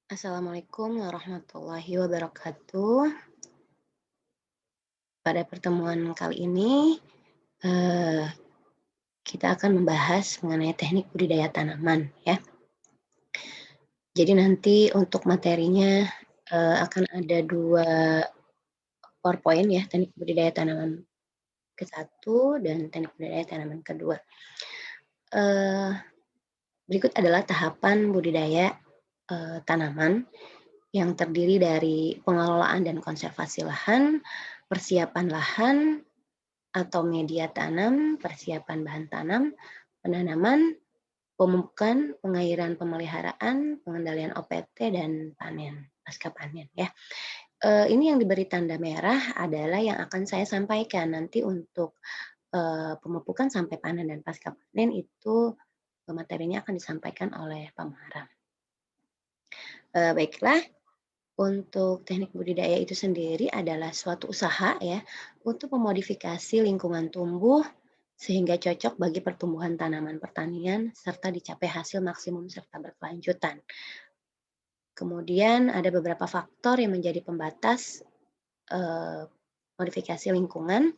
Assalamualaikum warahmatullahi wabarakatuh. Pada pertemuan kali ini, eee, kita akan membahas mengenai teknik budidaya tanaman ya. Jadi nanti untuk materinya, akan ada 2 PowerPoint ya, teknik budidaya tanaman ke-1 dan teknik budidaya tanaman kedua. 2 berikut adalah tahapan budidaya, tanaman yang terdiri dari pengelolaan dan konservasi lahan, persiapan lahan atau media tanam, persiapan bahan tanam, penanaman, pemupukan, pengairan pemeliharaan, pengendalian OPT, dan panen, pasca panen ya. Ini yang diberi tanda merah adalah yang akan saya sampaikan nanti untuk, pemupukan sampai panen dan pasca panen itu, materinya akan disampaikan oleh pemarah. Baiklah, untuk teknik budidaya itu sendiri adalah suatu usaha ya, untuk memodifikasi lingkungan tumbuh, sehingga cocok bagi pertumbuhan tanaman pertanian serta dicapai hasil maksimum serta berkelanjutan. Kemudian ada beberapa faktor yang menjadi pembatas, eee, modifikasi lingkungan,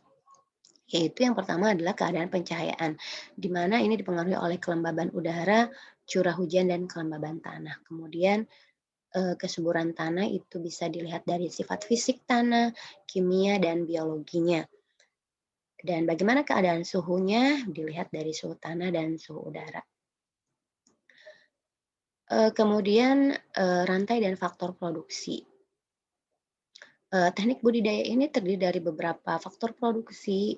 yaitu yang pertama adalah keadaan pencahayaan, di mana ini dipengaruhi oleh kelembaban udara, curah hujan, dan kelembaban tanah. Kemudian kesuburan tanah itu bisa dilihat dari sifat fisik tanah, kimia, dan biologinya. Dan bagaimana keadaan suhunya dilihat dari suhu tanah dan suhu udara. Kemudian, rantai dan faktor produksi. Teknik budidaya ini terdiri dari beberapa faktor produksi,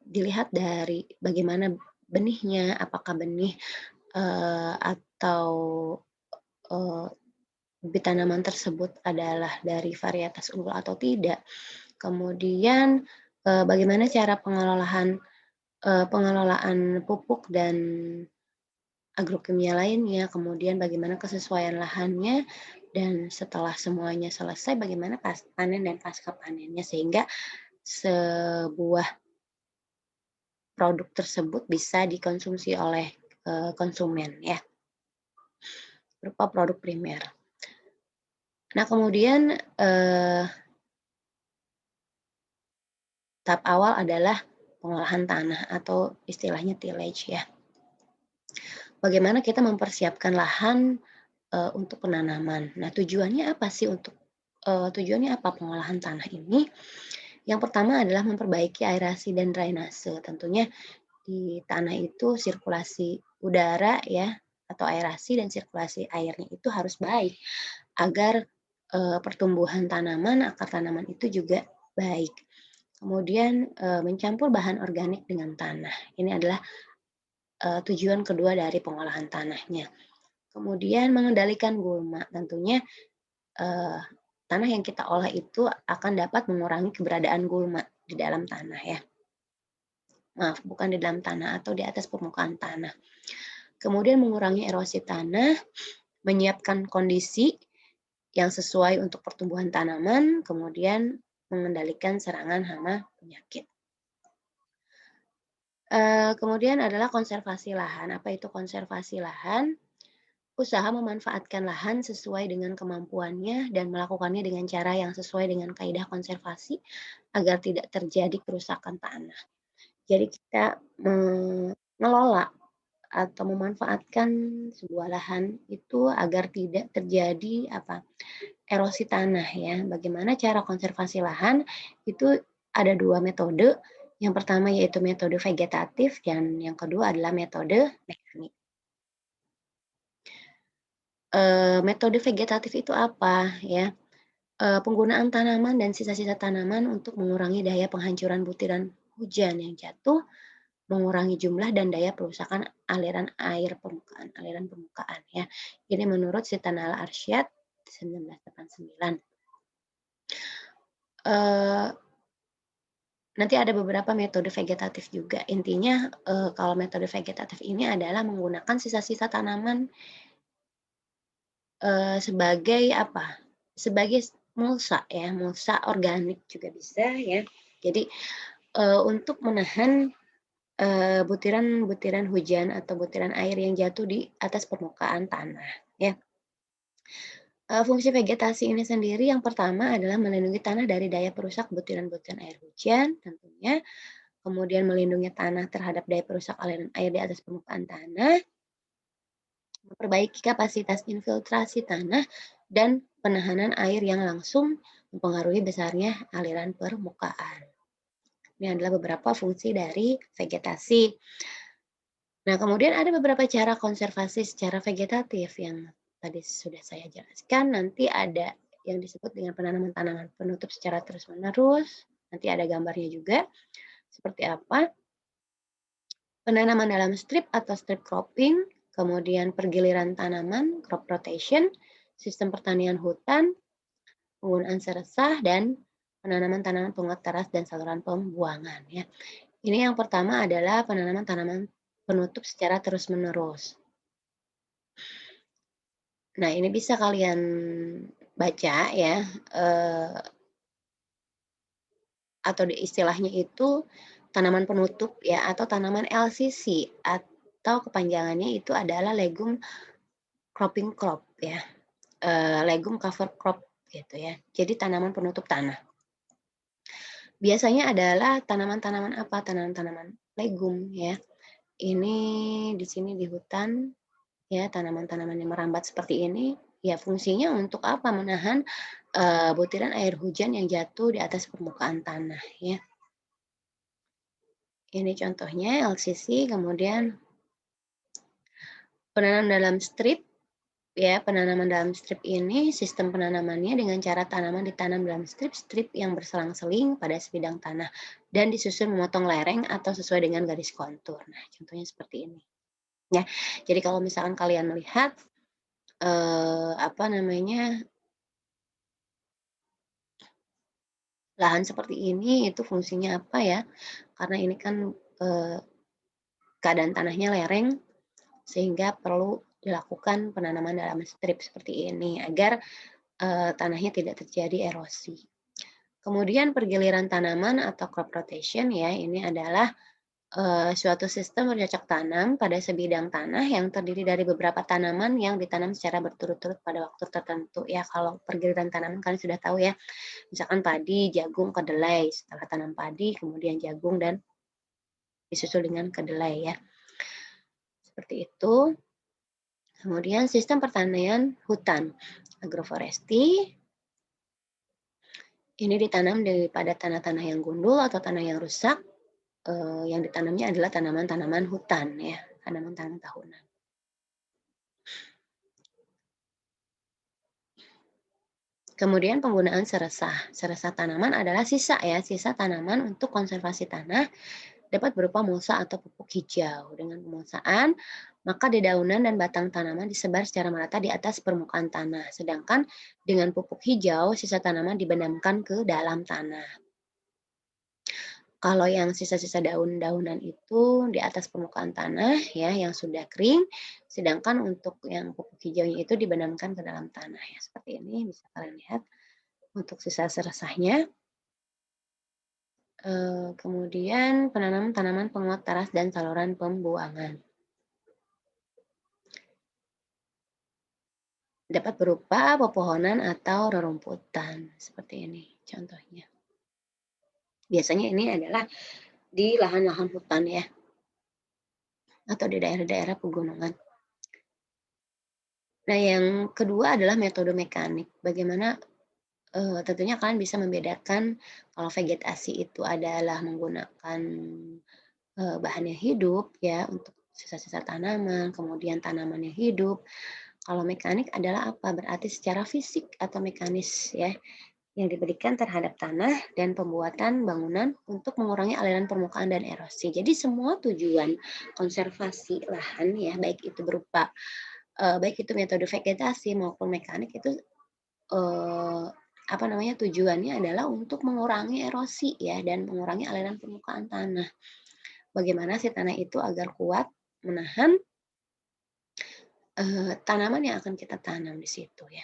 dilihat dari bagaimana benihnya, apakah benih, atau, eee, bibit tanaman tersebut adalah dari varietas unggul atau tidak. Kemudian, bagaimana cara pengelolaan pupuk dan agrokimia lainnya, kemudian bagaimana kesesuaian lahannya, dan setelah semuanya selesai bagaimana panen dan pasca panennya, sehingga sebuah produk tersebut bisa dikonsumsi oleh, konsumen ya, berupa produk primer. Nah kemudian, tahap awal adalah pengolahan tanah atau istilahnya tillage ya. Bagaimana kita mempersiapkan lahan, untuk penanaman. Nah, tujuannya apa sih tujuannya apa pengolahan tanah ini? Yang pertama adalah memperbaiki aerasi dan drainase. Tentunya di tanah itu sirkulasi udara ya, atau aerasi dan sirkulasi airnya itu harus baik agar, pertumbuhan tanaman, akar tanaman itu juga baik. Kemudian, mencampur bahan organik dengan tanah. Ini adalah, tujuan kedua dari pengolahan tanahnya. Kemudian mengendalikan gulma, tentunya, eee, tanah yang kita olah itu akan dapat mengurangi keberadaan gulma di dalam tanah ya. Maaf, bukan di dalam tanah atau di atas permukaan tanah. Kemudian mengurangi erosi tanah, menyiapkan kondisi yang sesuai untuk pertumbuhan tanaman, kemudian mengendalikan serangan hama penyakit. Kemudian adalah konservasi lahan. Apa itu konservasi lahan? Usaha memanfaatkan lahan sesuai dengan kemampuannya dan melakukannya dengan cara yang sesuai dengan kaidah konservasi agar tidak terjadi kerusakan tanah. Jadi kita mengelola atau memanfaatkan sebuah lahan itu agar tidak terjadi erosi tanah ya. Bagaimana cara konservasi lahan? Itu ada 2 metode. Yang pertama yaitu metode vegetatif dan yang kedua adalah metode mekanik. Metode vegetatif itu apa ya, penggunaan tanaman dan sisa-sisa tanaman untuk mengurangi daya penghancuran butiran hujan yang jatuh, mengurangi jumlah dan daya perusakan aliran permukaan ya. Ini menurut Sitanal Arsyad 1989. Eee, Nanti ada beberapa metode vegetatif juga. Intinya, kalau metode vegetatif ini adalah menggunakan sisa-sisa tanaman sebagai sebagai mulsa ya, mulsa organik juga bisa ya. Jadi, untuk menahan, butiran-butiran hujan atau butiran air yang jatuh di atas permukaan tanah ya. Fungsi vegetasi ini sendiri yang pertama adalah melindungi tanah dari daya perusak butiran-butiran air hujan tentunya, kemudian melindungi tanah terhadap daya perusak aliran air di atas permukaan tanah, memperbaiki kapasitas infiltrasi tanah, dan penahanan air yang langsung mempengaruhi besarnya aliran permukaan. Ini adalah beberapa fungsi dari vegetasi. Nah, kemudian ada beberapa cara konservasi secara vegetatif yang tadi sudah saya jelaskan. Nanti ada yang disebut dengan penanaman tanaman penutup secara terus-menerus. Nanti ada gambarnya juga seperti apa. Penanaman dalam strip atau strip cropping, kemudian pergiliran tanaman, crop rotation, sistem pertanian hutan, penggunaan seresah, dan penanaman tanaman penguat teras dan saluran pembuangan. Ya. Ini yang pertama adalah penanaman tanaman penutup secara terus-menerus. Nah, ini bisa kalian baca ya, atau istilahnya itu tanaman penutup ya, atau tanaman LCC, atau kepanjangannya itu adalah legume cropping crop ya, legume cover crop gitu ya. Jadi tanaman penutup tanah. Biasanya adalah tanaman-tanaman apa? Tanaman-tanaman legum ya. Ini di sini di hutan ya, tanaman-tanaman yang merambat seperti ini, ya fungsinya untuk apa? Menahan, butiran air hujan yang jatuh di atas permukaan tanah ya. Ini contohnya LCC, kemudian penanaman dalam strip ya, penanaman dalam strip ini sistem penanamannya dengan cara tanaman ditanam dalam strip-strip yang berselang-seling pada sebidang tanah dan disusun memotong lereng atau sesuai dengan garis kontur. Nah, contohnya seperti ini ya. Jadi kalau misalkan kalian melihat, apa namanya, lahan seperti ini itu fungsinya apa ya, karena ini kan, eee, keadaan tanahnya lereng, sehingga perlu dilakukan penanaman dalam strip seperti ini agar, tanahnya tidak terjadi erosi. Kemudian pergiliran tanaman atau crop rotation ya, ini adalah, suatu sistem bercocok tanam pada sebidang tanah yang terdiri dari beberapa tanaman yang ditanam secara berturut-turut pada waktu tertentu. Ya, kalau pergiliran tanaman kalian sudah tahu ya, misalkan padi, jagung, kedelai. Setelah tanam padi, kemudian jagung dan disusul dengan kedelai ya, seperti itu. Kemudian sistem pertanian hutan, agroforestry, ini ditanam pada tanah-tanah yang gundul atau tanah yang rusak, yang ditanamnya adalah tanaman-tanaman hutan ya, tanaman-tanaman tahunan. Kemudian penggunaan seresah. Seresah tanaman adalah sisa ya, sisa tanaman untuk konservasi tanah dapat berupa mulsa atau pupuk hijau. Dengan pemulsaan, maka dedaunan dan batang tanaman disebar secara merata di atas permukaan tanah. Sedangkan dengan pupuk hijau, sisa tanaman dibenamkan ke dalam tanah. Kalau yang sisa-sisa daun-daunan itu di atas permukaan tanah ya yang sudah kering, sedangkan untuk yang pupuk hijaunya itu dibenamkan ke dalam tanah ya. Seperti ini bisa kalian lihat untuk sisa seresahnya. Kemudian penanaman tanaman penguat teras dan saluran pembuangan. Dapat berupa pepohonan atau rerumputan, seperti ini contohnya. Biasanya ini adalah di lahan-lahan hutan ya, atau di daerah-daerah pegunungan. Nah, yang kedua adalah metode mekanik. Bagaimana, tentunya kalian bisa membedakan kalau vegetasi itu adalah menggunakan, bahan yang hidup ya, untuk sisa-sisa tanaman, kemudian tanaman yang hidup. Kalau mekanik adalah apa? Berarti secara fisik atau mekanis ya, yang diberikan terhadap tanah dan pembuatan bangunan untuk mengurangi aliran permukaan dan erosi. Jadi semua tujuan konservasi lahan ya, baik itu metode vegetasi maupun mekanik itu, eee, apa namanya, tujuannya adalah untuk mengurangi erosi ya dan mengurangi aliran permukaan tanah. Bagaimana si tanah itu agar kuat menahan, tanaman yang akan kita tanam di situ ya.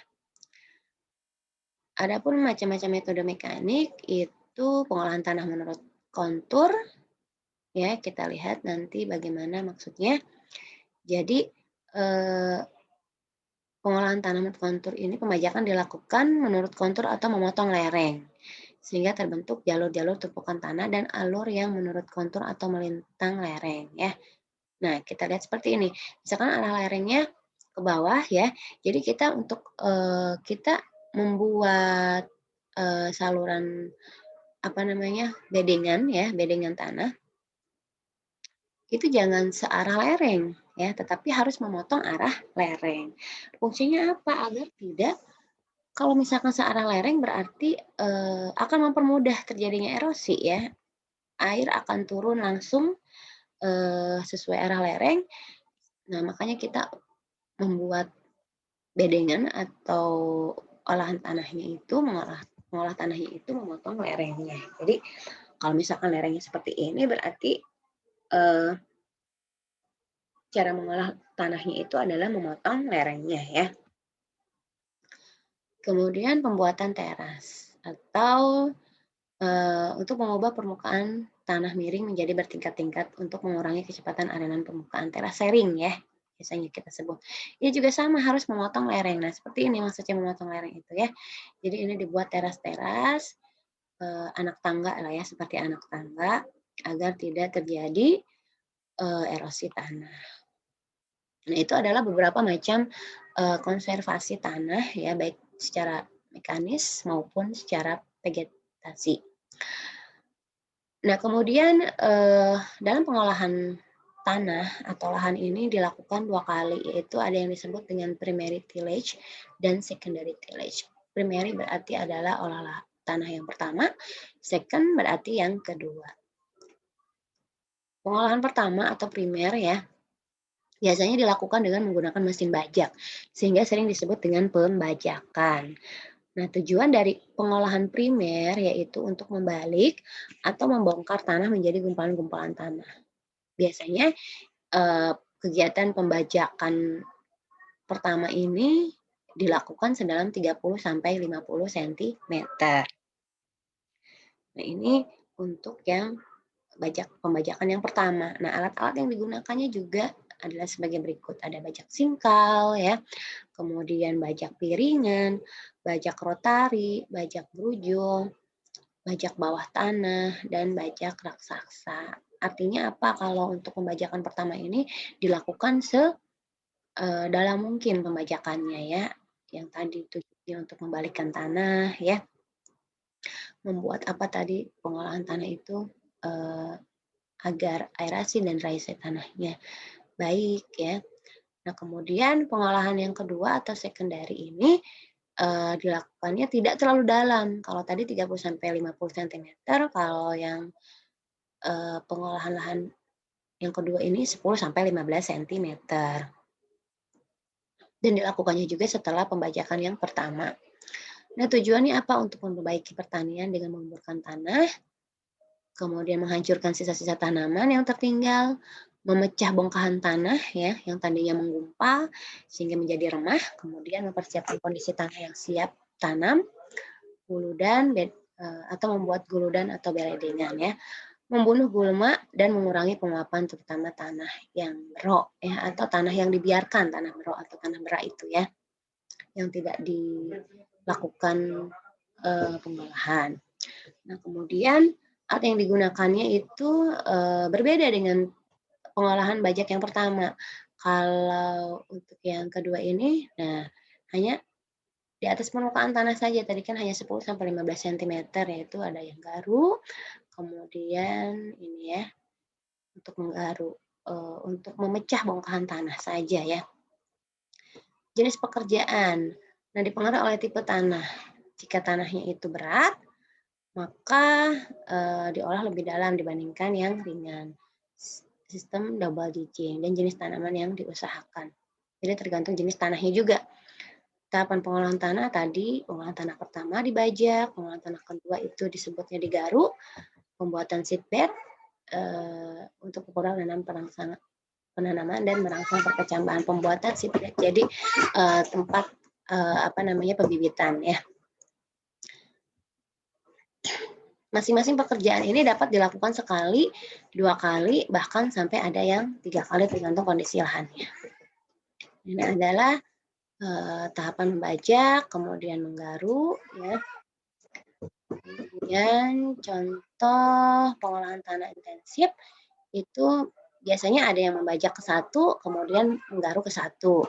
Adapun macam-macam metode mekanik itu pengolahan tanah menurut kontur, ya kita lihat nanti bagaimana maksudnya. Jadi, eee, Pengolahan tanaman kontur ini pembajakan dilakukan menurut kontur atau memotong lereng, sehingga terbentuk jalur-jalur tumpukan tanah dan alur yang menurut kontur atau melintang lereng ya. Nah, kita lihat seperti ini. Misalkan arah lerengnya ke bawah ya. Jadi kita untuk kita membuat saluran apa namanya? Bedengan ya, bedengan tanah itu jangan searah lereng ya, tetapi harus memotong arah lereng. Fungsinya apa? Agar tidak kalau misalkan searah lereng berarti akan mempermudah terjadinya erosi ya. Air akan turun langsung sesuai arah lereng. Nah, makanya kita membuat bedengan atau olahan tanahnya itu mengolah tanahnya itu memotong lerengnya. Jadi kalau misalkan lerengnya seperti ini berarti eh, cara mengolah tanahnya itu adalah memotong lerengnya ya. Kemudian pembuatan teras atau untuk mengubah permukaan tanah miring menjadi bertingkat-tingkat untuk mengurangi kecepatan aliran permukaan terasering ya, biasanya kita sebut. Ini juga sama harus memotong lereng. Nah, seperti ini maksudnya memotong lereng itu ya. Jadi ini dibuat teras-teras anak tangga lah ya, seperti anak tangga agar tidak terjadi erosi tanah. Nah, itu adalah beberapa macam konservasi tanah ya, baik secara mekanis maupun secara vegetasi. Nah, kemudian dalam pengolahan tanah atau lahan ini dilakukan 2 kali, yaitu ada yang disebut dengan primary tillage dan secondary tillage. Primary berarti adalah olah tanah yang pertama, second berarti yang kedua. Pengolahan pertama atau primer ya, biasanya dilakukan dengan menggunakan mesin bajak, sehingga sering disebut dengan pembajakan. Nah, tujuan dari pengolahan primer yaitu untuk membalik atau membongkar tanah menjadi gumpalan-gumpalan tanah. Biasanya kegiatan pembajakan pertama ini dilakukan sedalam 30 sampai 50 cm. Nah, ini untuk yang pembajakan yang pertama. Nah, alat-alat yang digunakannya juga adalah sebagai berikut. Ada bajak singkal ya, kemudian bajak piringan, bajak rotari, bajak brujul, bajak bawah tanah, dan bajak raksasa. Artinya apa? Kalau untuk pembajakan pertama ini dilakukan dalam mungkin pembajakannya ya. Yang tadi tujuannya untuk membalikkan tanah ya. Membuat apa tadi? Pengolahan tanah itu agar aerasi dan raisai tanahnya baik ya. Nah, kemudian pengolahan yang kedua atau secondary ini dilakukannya tidak terlalu dalam. Kalau tadi 30 sampai 50 cm, kalau yang pengolahan lahan yang kedua ini 10 sampai 15 cm. Dan dilakukannya juga setelah pembajakan yang pertama. Nah, tujuannya apa? Untuk memperbaiki pertanian dengan memburkan tanah, kemudian menghancurkan sisa-sisa tanaman yang tertinggal, memecah bongkahan tanah ya yang tadinya menggumpal sehingga menjadi remah, kemudian mempersiapkan kondisi tanah yang siap tanam, guludan atau membuat guludan atau beledengan ya. Membunuh gulma dan mengurangi penguapan terutama tanah yang berok ya atau tanah yang dibiarkan, tanah berok atau tanah berak itu ya yang tidak dilakukan pengolahan. Nah, kemudian alat yang digunakannya itu berbeda dengan pengolahan bajak yang pertama. Kalau untuk yang kedua ini, nah hanya di atas permukaan tanah saja. Tadi kan hanya 10 sampai 15 cm, yaitu ada yang garu, kemudian ini ya untuk menggaru, untuk memecah bongkahan tanah saja ya. Jenis pekerjaan. Nah, dipengaruhi oleh tipe tanah. Jika tanahnya itu berat, maka diolah lebih dalam dibandingkan yang ringan. Sistem double ditching dan jenis tanaman yang diusahakan. Jadi tergantung jenis tanahnya juga. Tahapan pengolahan tanah tadi, pengolahan tanah pertama dibajak, pengolahan tanah kedua itu disebutnya digaruk, pembuatan seedbed untuk ukuran penanaman dan merangsang perkecambahan, pembuatan seedbed. Jadi tempat pembibitan ya. Masing-masing pekerjaan ini dapat dilakukan sekali, 2 kali, bahkan sampai ada yang 3 kali tergantung kondisi lahannya. Ini adalah tahapan membajak, kemudian menggaruk, ya. Kemudian contoh pengolahan tanah intensif itu biasanya ada yang membajak ke satu, kemudian menggaruk ke satu,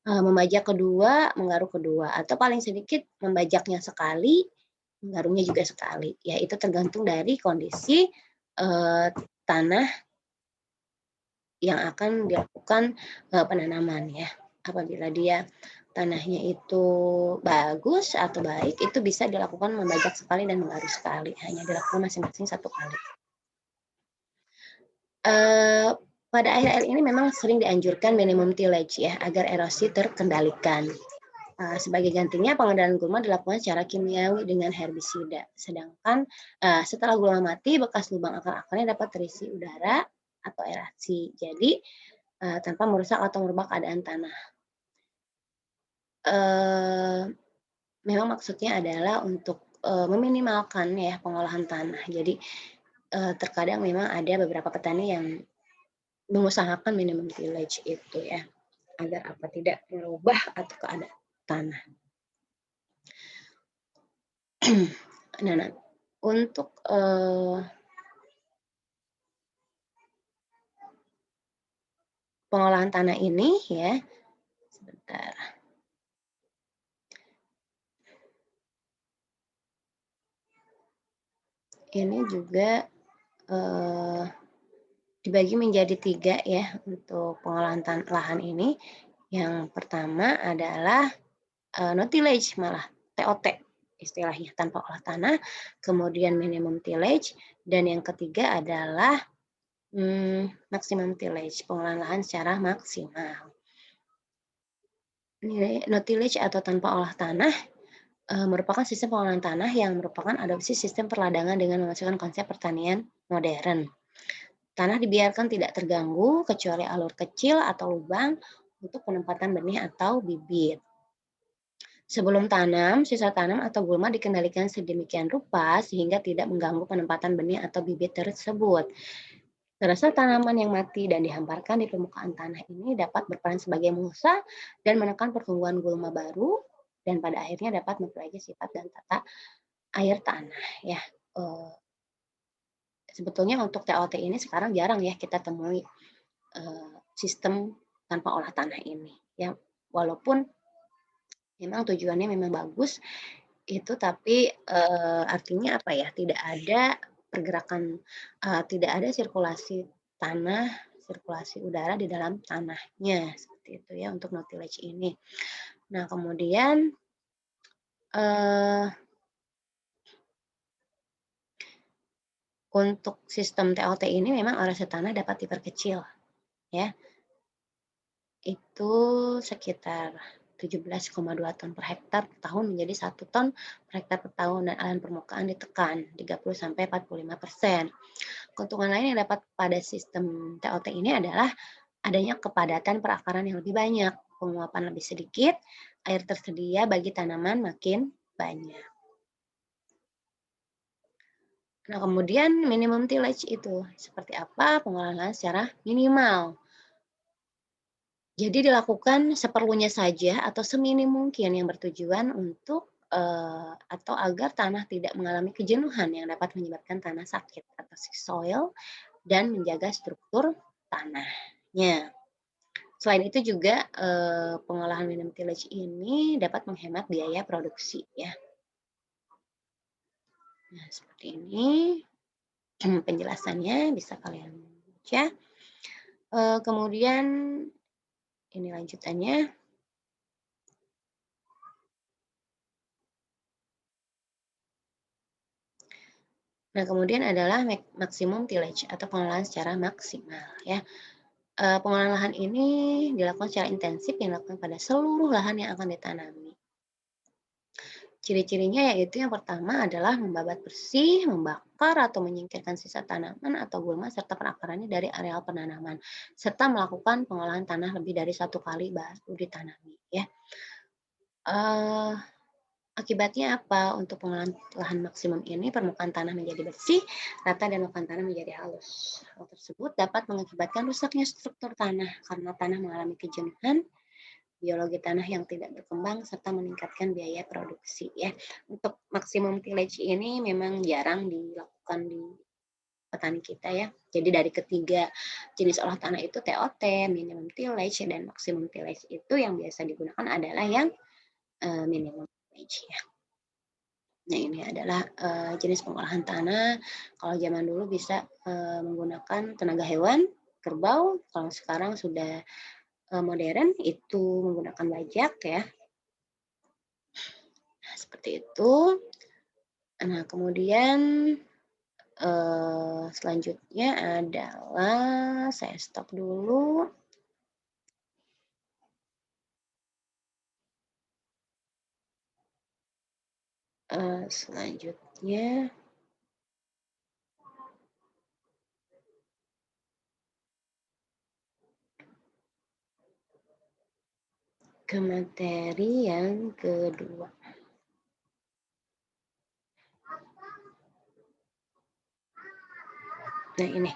membajak kedua, menggaruk kedua, atau paling sedikit membajaknya sekali, menggaruknya juga sekali. Ya itu tergantung dari kondisi tanah yang akan dilakukan penanaman ya. Apabila dia tanahnya itu bagus atau baik, itu bisa dilakukan membajak sekali dan menggaruk sekali, hanya dilakukan masing-masing satu kali. Pada akhir-akhir ini memang sering dianjurkan minimum tillage ya, agar erosi terkendalikan. Sebagai gantinya pengendalian gulma dilakukan secara kimiawi dengan herbisida. Sedangkan setelah gulma mati, bekas lubang akar-akarnya dapat terisi udara atau aerasi. Jadi tanpa merusak atau merubah keadaan tanah. Memang maksudnya adalah untuk meminimalkan ya pengolahan tanah. Jadi terkadang memang ada beberapa petani yang mengusahakan minimum tillage itu ya, agar apa tidak merubah atau keadaan tanah. Nah, untuk pengolahan tanah ini ya, sebentar. Ini juga dibagi menjadi 3 ya untuk pengolahan lahan ini. Yang pertama adalah no tillage malah, TOT istilahnya, tanpa olah tanah, kemudian minimum tillage, dan yang ketiga adalah maximum tillage, pengolahan lahan secara maksimal. No tillage atau tanpa olah tanah merupakan sistem pengolahan tanah yang merupakan adopsi sistem perladangan dengan memasukkan konsep pertanian modern. Tanah dibiarkan tidak terganggu kecuali alur kecil atau lubang untuk penempatan benih atau bibit. Sebelum tanam, sisa tanam atau gulma dikendalikan sedemikian rupa sehingga tidak mengganggu penempatan benih atau bibit tersebut. Terasa tanaman yang mati dan dihamparkan di permukaan tanah ini dapat berperan sebagai mulsa dan menekan pertumbuhan gulma baru, dan pada akhirnya dapat memperbaiki sifat dan tata air tanah ya. Sebetulnya untuk TOT ini sekarang jarang ya kita temui sistem tanpa olah tanah ini ya, walaupun memang tujuannya memang bagus itu, tapi artinya apa ya, tidak ada pergerakan, tidak ada sirkulasi tanah, sirkulasi udara di dalam tanahnya, seperti itu ya untuk no tillage ini. Nah kemudian untuk sistem TOT ini memang erosiasi tanah dapat diperkecil ya. Itu sekitar 17,2 ton per hektar per tahun menjadi 1 ton per hektar per tahun, dan aliran permukaan ditekan 30-45%. Keuntungan lain yang dapat pada sistem TOT ini adalah adanya kepadatan perakaran yang lebih banyak, penguapan lebih sedikit, air tersedia bagi tanaman makin banyak. Nah, kemudian minimum tillage itu seperti apa? Pengolahan secara minimal. Jadi dilakukan seperlunya saja atau seminim mungkin yang bertujuan untuk atau agar tanah tidak mengalami kejenuhan yang dapat menyebabkan tanah sakit atau sick soil, dan menjaga struktur tanahnya. Selain itu juga pengolahan minimum tillage ini dapat menghemat biaya produksi ya. Nah, seperti ini penjelasannya, bisa kalian baca. Kemudian ini lanjutannya. Nah, kemudian adalah maksimum tillage atau pengolahan secara maksimal ya. Pengolahan lahan ini dilakukan secara intensif yang dilakukan pada seluruh lahan yang akan ditanami. Ciri-cirinya yaitu yang pertama adalah membabat bersih, membakar atau menyingkirkan sisa tanaman atau gulma serta perakarannya dari areal penanaman, serta melakukan pengolahan tanah lebih dari 1 kali baru ditanami ya. Akibatnya apa? Untuk pengolahan lahan maksimum ini, permukaan tanah menjadi bersih, rata, dan lekukan tanah menjadi halus. Hal tersebut dapat mengakibatkan rusaknya struktur tanah karena tanah mengalami kejenuhan, biologi tanah yang tidak berkembang serta meningkatkan biaya produksi ya. Untuk maksimum tillage ini memang jarang dilakukan di petani kita ya. Jadi dari ketiga jenis olah tanah itu TOT, minimum tillage dan maksimum tillage itu yang biasa digunakan adalah yang minimum tillage ya. Nah ini adalah jenis pengolahan tanah. Kalau zaman dulu bisa menggunakan tenaga hewan, kerbau. Kalau sekarang sudah modern itu menggunakan bajak ya. Nah, seperti itu. Nah kemudian selanjutnya adalah saya stop dulu. Selanjutnya ke materi yang kedua. Nah ini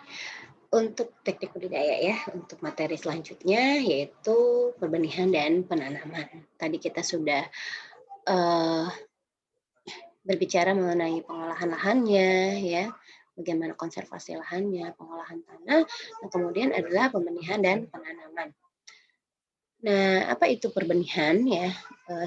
untuk teknik budidaya ya, untuk materi selanjutnya yaitu perbenihan dan penanaman. Tadi kita sudah berbicara mengenai pengolahan lahannya ya, bagaimana konservasi lahannya, pengolahan tanah, dan kemudian adalah pembenihan dan penanaman. Nah, apa itu perbenihan ya?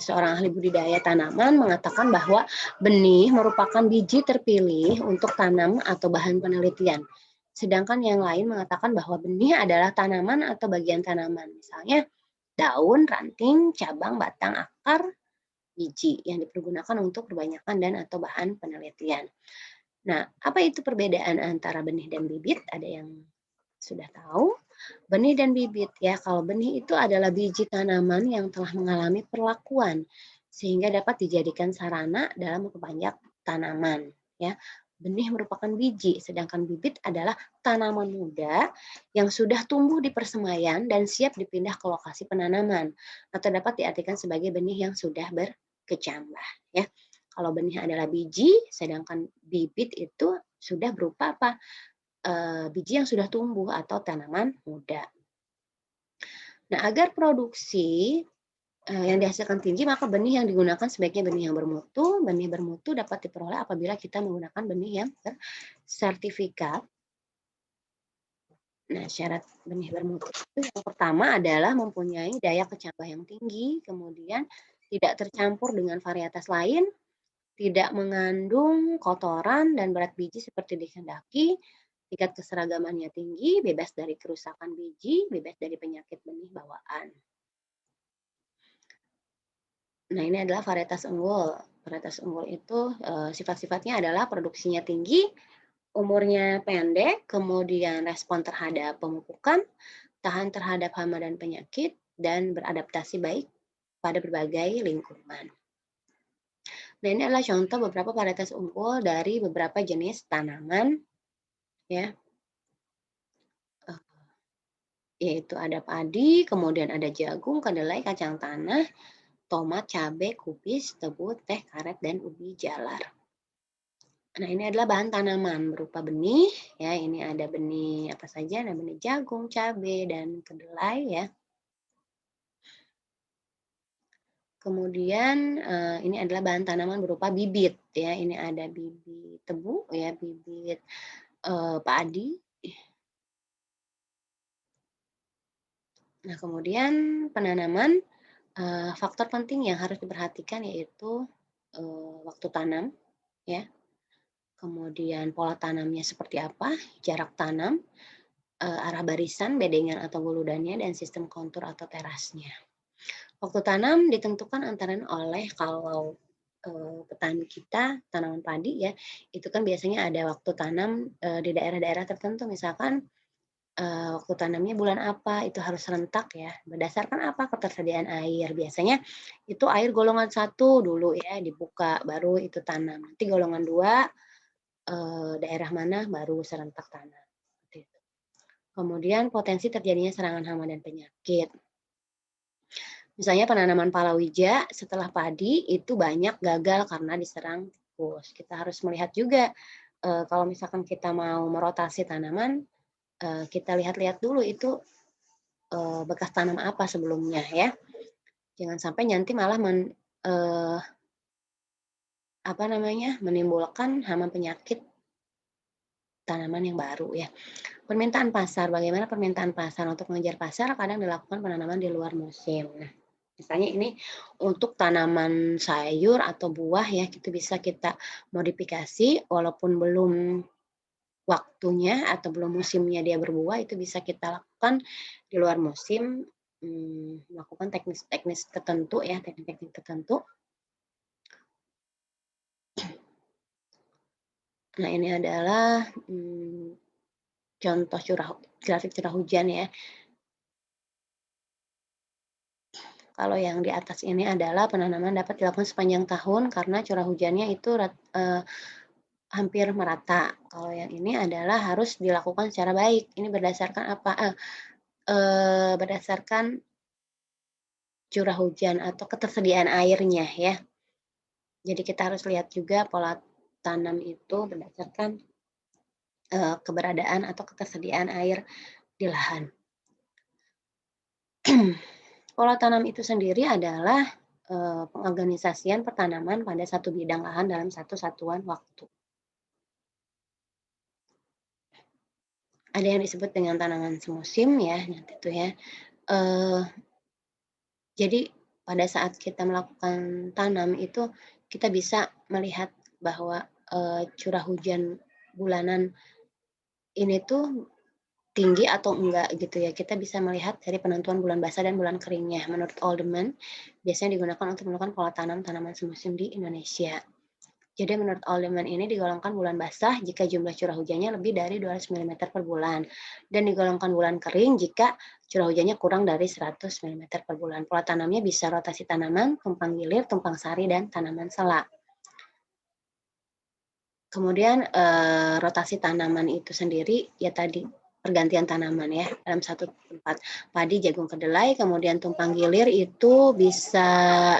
Seorang ahli budidaya tanaman mengatakan bahwa benih merupakan biji terpilih untuk tanam atau bahan penelitian. Sedangkan yang lain mengatakan bahwa benih adalah tanaman atau bagian tanaman. Misalnya daun, ranting, cabang, batang, akar, biji yang dipergunakan untuk perbanyakan dan atau bahan penelitian. Nah, apa itu perbedaan antara benih dan bibit? Ada yang sudah tahu? Benih dan bibit ya, kalau benih itu adalah biji tanaman yang telah mengalami perlakuan sehingga dapat dijadikan sarana dalam memperbanyak tanaman ya. Benih merupakan biji, sedangkan bibit adalah tanaman muda yang sudah tumbuh di persemaian dan siap dipindah ke lokasi penanaman atau dapat diartikan sebagai benih yang sudah berkecambah ya. Kalau benih adalah biji, sedangkan bibit itu sudah berupa apa? Biji yang sudah tumbuh atau tanaman muda. Nah, agar produksi yang dihasilkan tinggi, maka benih yang digunakan sebaiknya benih yang bermutu. Benih bermutu dapat diperoleh apabila kita menggunakan benih yang bersertifikat. Nah, syarat benih bermutu itu yang pertama adalah mempunyai daya kecambah yang tinggi, kemudian tidak tercampur dengan varietas lain, tidak mengandung kotoran dan berat biji seperti dikehendaki, tingkat keseragamannya tinggi, bebas dari kerusakan biji, bebas dari penyakit benih bawaan. Nah, ini adalah varietas unggul. Varietas unggul itu sifat-sifatnya adalah produksinya tinggi, umurnya pendek, kemudian respon terhadap pemupukan, tahan terhadap hama dan penyakit, dan beradaptasi baik pada berbagai lingkungan. Nah, ini adalah contoh beberapa varietas unggul dari beberapa jenis tanaman, ya, yaitu ada padi, kemudian ada jagung, kedelai, kacang tanah, tomat, cabai, kubis, tebu, teh, karet, dan ubi jalar. Nah, ini adalah bahan tanaman berupa benih, ya. Ini ada benih apa saja? Ada benih jagung, cabai, dan kedelai, ya. Kemudian ini adalah bahan tanaman berupa bibit, ya. Ini ada bibit tebu, ya, bibit padi. Nah, kemudian penanaman, faktor penting yang harus diperhatikan yaitu waktu tanam, ya. Kemudian pola tanamnya seperti apa, jarak tanam, arah barisan, bedengan atau guludannya, dan sistem kontur atau terasnya. Waktu tanam ditentukan antara oleh kalau petani kita tanaman padi ya, itu kan biasanya ada waktu tanam di daerah-daerah tertentu, misalkan waktu tanamnya bulan apa, itu harus serentak ya, berdasarkan apa, ketersediaan air. Biasanya itu air golongan 1 dulu ya dibuka, baru itu tanam. Nanti golongan 2 daerah mana baru serentak tanam. Kemudian potensi terjadinya serangan hama dan penyakit. Misalnya penanaman palawija setelah padi itu banyak gagal karena diserang tikus. Kita harus melihat juga kalau misalkan kita mau merotasi tanaman, kita lihat-lihat dulu itu bekas tanam apa sebelumnya ya. Jangan sampai nanti malah menimbulkan hama penyakit tanaman yang baru ya. Permintaan pasar, bagaimana permintaan pasar? Untuk mengejar pasar kadang dilakukan penanaman di luar musim. Nah, misalnya ini untuk tanaman sayur atau buah ya, itu bisa kita modifikasi walaupun belum waktunya atau belum musimnya dia berbuah, itu bisa kita lakukan di luar musim, melakukan teknis-teknis tertentu ya, teknik-teknik tertentu. Nah, ini adalah, contoh grafik curah hujan ya. Kalau yang di atas ini adalah penanaman dapat dilakukan sepanjang tahun karena curah hujannya itu hampir merata. Kalau yang ini adalah harus dilakukan secara baik. Ini berdasarkan apa? Berdasarkan curah hujan atau ketersediaan airnya ya. Jadi kita harus lihat juga pola tanam itu berdasarkan keberadaan atau ketersediaan air di lahan. Pola tanam itu sendiri adalah pengorganisasian pertanaman pada satu bidang lahan dalam satu satuan waktu. Ada yang disebut dengan tanaman semusim ya, nanti itu ya. Jadi pada saat kita melakukan tanam itu kita bisa melihat bahwa curah hujan bulanan ini tuh tinggi atau enggak gitu ya. Kita bisa melihat dari penentuan bulan basah dan bulan keringnya. Menurut Alderman, biasanya digunakan untuk melakukan pola tanam tanaman semusim di Indonesia. Jadi menurut Alderman ini digolongkan bulan basah jika jumlah curah hujannya lebih dari 200 mm per bulan. Dan digolongkan bulan kering jika curah hujannya kurang dari 100 mm per bulan. Pola tanamnya bisa rotasi tanaman, tumpang gilir, tumpang sari, dan tanaman sela. Kemudian rotasi tanaman itu sendiri ya tadi pergantian tanaman ya dalam satu tempat. Padi, jagung, kedelai, kemudian tumpang gilir itu bisa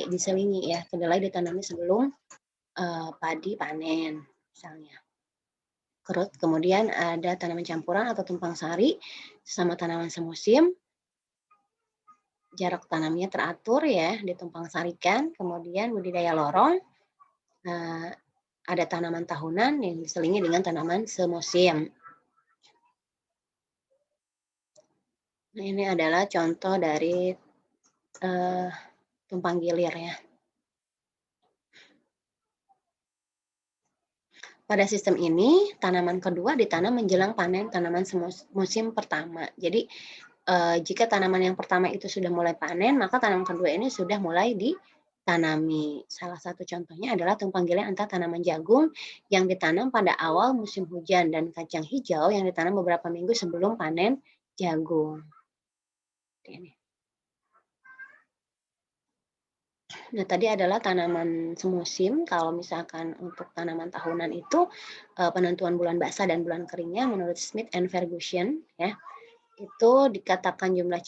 diselingi ya. Kedelai ditanami sebelum padi panen misalnya. Kemudian ada tanaman campuran atau tumpang sari sama tanaman semusim. Jarak tanamnya teratur ya, ditumpang sarikan. Kemudian budidaya lorong. Ada tanaman tahunan yang diselingi dengan tanaman semusim. Nah, ini adalah contoh dari tumpang gilir ya. Pada sistem ini, tanaman kedua ditanam menjelang panen tanaman musim pertama. Jadi, jika tanaman yang pertama itu sudah mulai panen, maka tanaman kedua ini sudah mulai ditanami. Salah satu contohnya adalah tumpang gilir antara tanaman jagung yang ditanam pada awal musim hujan dan kacang hijau yang ditanam beberapa minggu sebelum panen jagung. Ini. Nah, tadi adalah tanaman semusim. Kalau misalkan untuk tanaman tahunan itu penentuan bulan basah dan bulan keringnya menurut Smith and Ferguson ya, itu dikatakan jumlah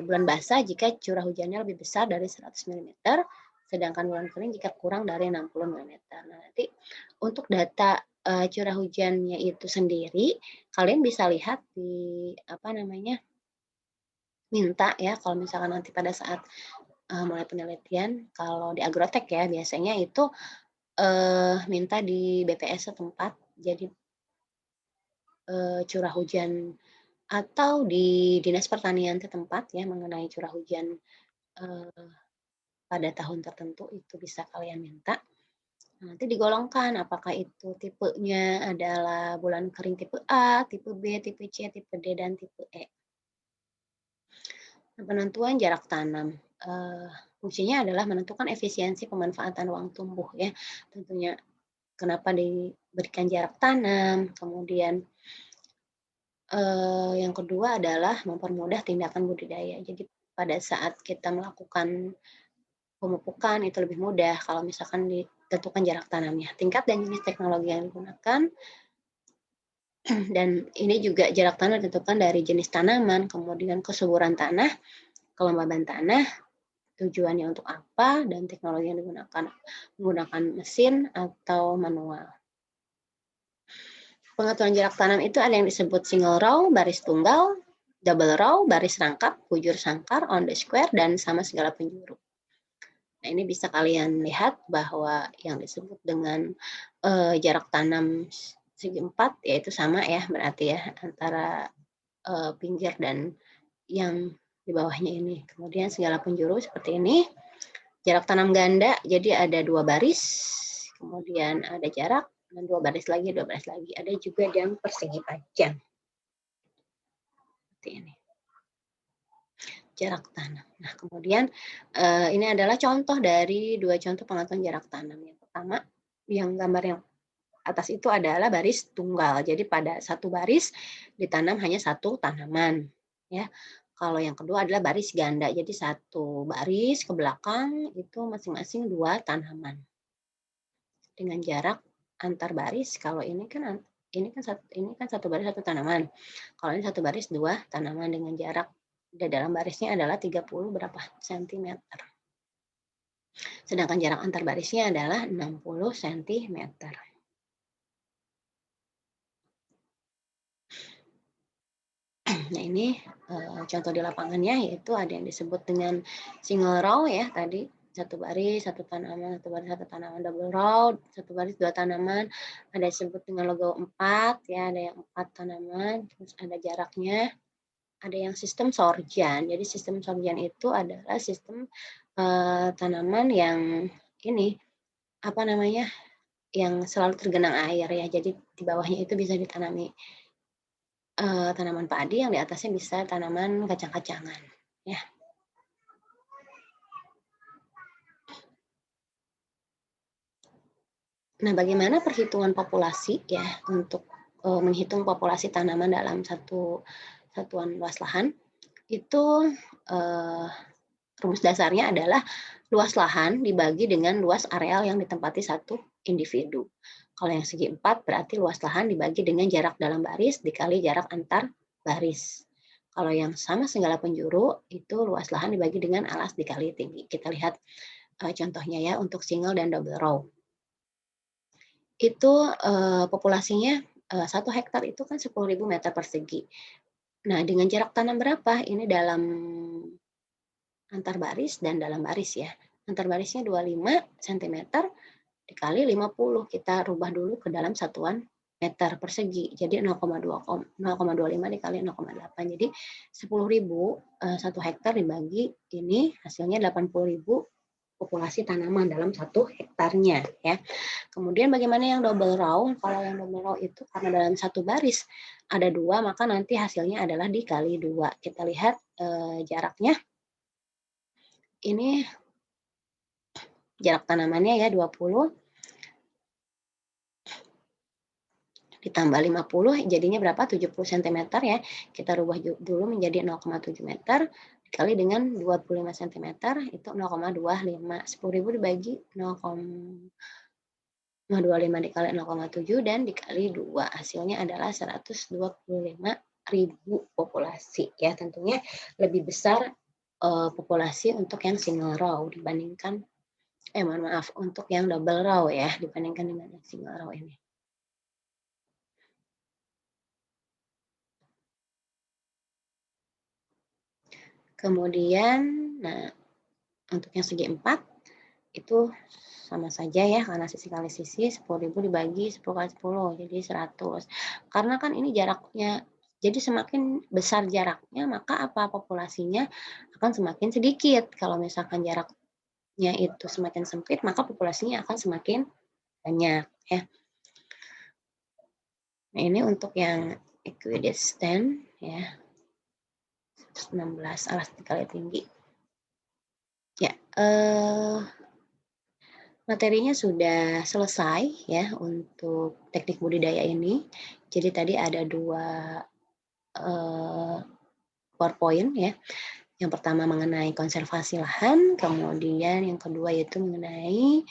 bulan basah jika curah hujannya lebih besar dari 100 mm, sedangkan bulan kering jika kurang dari 60 mm. Nah, nanti untuk data curah hujannya itu sendiri, kalian bisa lihat di minta ya, kalau misalkan nanti pada saat mulai penelitian, kalau di agrotek ya biasanya itu minta di BPS setempat, jadi curah hujan atau di Dinas Pertanian setempat ya mengenai curah hujan pada tahun tertentu itu bisa kalian minta. Nanti digolongkan apakah itu tipenya adalah bulan kering tipe A, tipe B, tipe C, tipe D, dan tipe E. Penentuan jarak tanam. Fungsinya adalah menentukan efisiensi pemanfaatan ruang tumbuh ya. Tentunya kenapa diberikan jarak tanam, kemudian yang kedua adalah mempermudah tindakan budidaya. Jadi pada saat kita melakukan pemupukan itu lebih mudah kalau misalkan ditentukan jarak tanamnya. Tingkat dan jenis teknologi yang digunakan dan ini juga jarak tanam ditentukan dari jenis tanaman, kemudian kesuburan tanah, kelembaban tanah, tujuannya untuk apa, dan teknologi yang digunakan, menggunakan mesin atau manual. pengaturan jarak tanam itu ada yang disebut single row, baris tunggal, double row, baris rangkap, bujur sangkar, on the square, dan sama segala penjuru. Nah, ini bisa kalian lihat bahwa yang disebut dengan jarak tanam segi 4 yaitu sama ya, berarti ya antara pinggir dan yang di bawahnya ini. Kemudian segala penjuru seperti ini. Jarak tanam ganda, jadi ada 2 baris, kemudian ada jarak, dan 2 baris lagi, 2 baris lagi. Ada juga yang persegi panjang. Seperti ini. Jarak tanam. Nah, kemudian ini adalah contoh dari 2 contoh pengaturan jarak tanam. Yang pertama, yang gambar yang atas itu adalah baris tunggal. Jadi pada satu baris ditanam hanya satu tanaman. Ya. Kalau yang kedua adalah baris ganda. Jadi satu baris ke belakang itu masing-masing 2 tanaman. Dengan jarak antar baris, kalau ini kan satu baris satu tanaman. Kalau ini satu baris 2 tanaman dengan jarak di dalam barisnya adalah 30 berapa sentimeter. Sedangkan jarak antar barisnya adalah 60 sentimeter. Nah, ini contoh di lapangannya, yaitu ada yang disebut dengan single row ya tadi, satu baris satu tanaman, satu baris satu tanaman, double row satu baris 2 tanaman, ada yang disebut dengan logo 4 ya, ada yang 4 tanaman, terus ada jaraknya, ada yang sistem sorjan. Jadi sistem sorjan itu adalah sistem tanaman yang ini apa namanya, yang selalu tergenang air ya, jadi di bawahnya itu bisa ditanami tanaman padi, yang di atasnya bisa tanaman kacang-kacangan, ya. Nah, bagaimana perhitungan populasi ya untuk menghitung populasi tanaman dalam satu satuan luas lahan? Itu rumus dasarnya adalah luas lahan dibagi dengan luas areal yang ditempati satu individu. Kalau yang segi 4 berarti luas lahan dibagi dengan jarak dalam baris dikali jarak antar baris. Kalau yang sama segala penjuru itu luas lahan dibagi dengan alas dikali tinggi. Kita lihat contohnya ya untuk single dan double row. Itu populasinya 1 hektar itu kan 10.000 meter persegi. Nah, dengan jarak tanam berapa? Ini dalam antar baris dan dalam baris ya. Antar barisnya 25 cm dikali 50. Kita rubah dulu ke dalam satuan meter persegi. Jadi 0,25 dikali 0,8. Jadi 10.000 1 hektar dibagi ini hasilnya 80.000 populasi tanaman dalam 1 hektarnya ya. Kemudian bagaimana yang double row? Kalau yang double row itu karena dalam satu baris ada 2, maka nanti hasilnya adalah dikali 2. Kita lihat jaraknya. Ini jarak tanamannya ya 20 ditambah 50 jadinya berapa? 70 cm ya. Kita rubah dulu menjadi 0,7 meter dikali dengan 25 cm itu 0,25. 10.000 dibagi 0,25 dikali 0,7 dan dikali 2. Hasilnya adalah 125.000 populasi ya. Tentunya lebih besar populasi untuk yang single row dibandingkan mohon maaf untuk yang double row ya dibandingkan dengan yang single row ini. Kemudian, nah untuk yang segi 4 itu sama saja ya karena sisi kali sisi 10.000 dibagi 10 kali 10 jadi 100. Karena kan ini jaraknya jadi semakin besar jaraknya maka apa populasinya akan semakin sedikit. Kalau misalkan jaraknya itu semakin sempit maka populasinya akan semakin banyak ya. Nah, ini untuk yang equidistant ya. 116 alas dikali tinggi. Ya, materinya sudah selesai ya untuk teknik budidaya ini. Jadi tadi ada 2 PowerPoint ya. Yang pertama mengenai konservasi lahan, kemudian yang kedua yaitu mengenai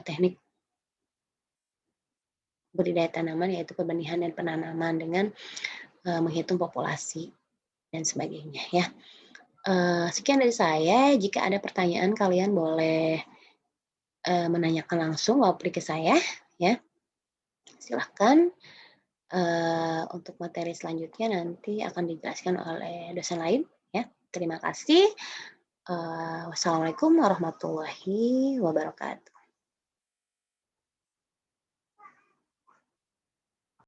teknik budidaya tanaman yaitu pembenihan dan penanaman dengan menghitung populasi dan sebagainya ya. Sekian dari saya. Jika ada pertanyaan kalian boleh menanyakan langsung wapri ke saya ya. Silahkan. Untuk materi selanjutnya nanti akan dijelaskan oleh dosen lain ya. Terima kasih. Wassalamualaikum warahmatullahi wabarakatuh.